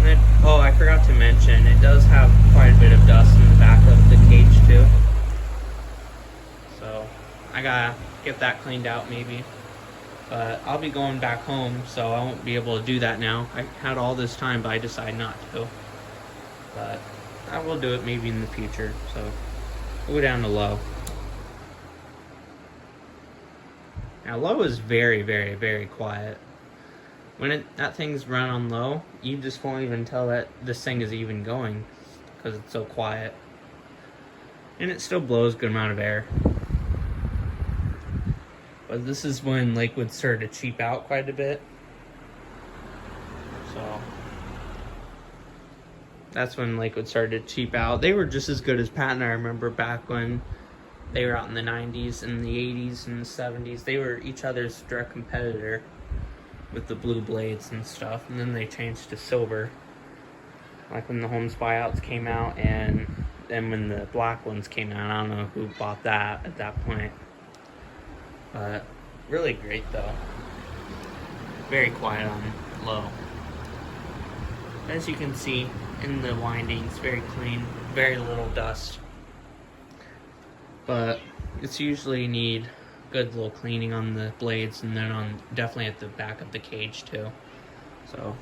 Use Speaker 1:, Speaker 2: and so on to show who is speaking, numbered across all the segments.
Speaker 1: And then, oh, I forgot to mention, it does have quite a bit of dust in the back of the cage too. So I gotta get that cleaned out maybe. But I'll be going back home, so I won't be able to do that now. I had all this time, but I decided not to. But I will do it maybe in the future. So we'll go down to low. Now low is very, very, very quiet. When that thing's run on low, you just won't even tell that this thing is even going because it's so quiet. And it still blows a good amount of air. But this is when Lakewood started to cheap out quite a bit. So that's when Lakewood started to cheap out. They were just as good as Patton. I remember back when they were out in the 90s and the 80s and the 70s. They were each other's direct competitor with the blue blades and stuff. And then they changed to silver. Like when the Holmes buyouts came out, and then when the black ones came out. I don't know who bought that at that point. But really great though. Very quiet on low. As you can see in the windings, very clean, very little dust. But it's usually need good little cleaning on the blades, and then on definitely at the back of the cage too. So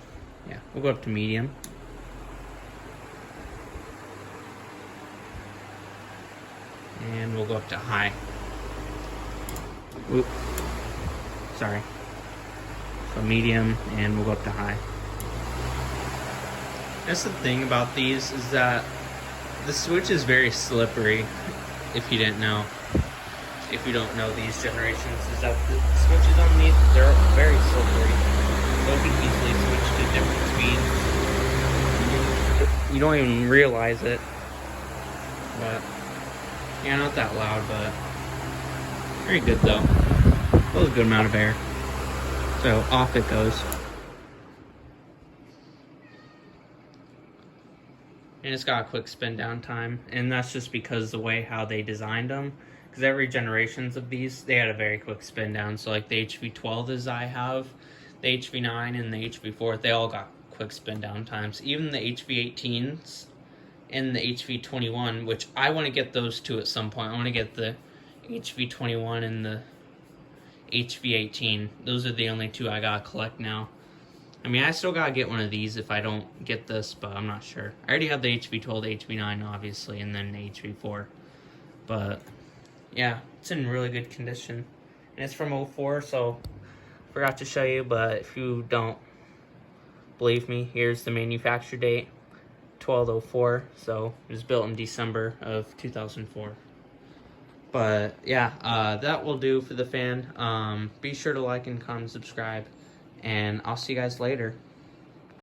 Speaker 1: yeah, we'll go up to medium. And we'll go up to high. Oop. Sorry. So medium, and we'll go up to high. That's the thing about these, is that the switch is very slippery, if you didn't know. If you don't know these generations, is that the switches underneath, they're very slippery. So you can easily switch to different speeds. You don't even realize it. But yeah, not that loud, but very good though. That was a good amount of air. So off it goes. And it's got a quick spin down time, and that's just because the way how they designed them. Because every generations of these, they had a very quick spin down. So like the HV-12 as I have, the HV-9 and the HV-4, they all got quick spin down times. Even the HV-18s and the HV-21, which I want to get those two at some point. I want to get the HV-21 and the HV-18. Those are the only two I gotta collect now. I mean, I still gotta get one of these if I don't get this, but I'm not sure. I already have the HV-12, the HV-9, obviously, and then the HV-4. But yeah, it's in really good condition. And it's from 04, so I forgot to show you, but if you don't believe me, here's the manufacture date, 12/04. So it was built in December of 2004. But yeah, that will do for the fan. Be sure to like and comment, subscribe, and I'll see you guys later.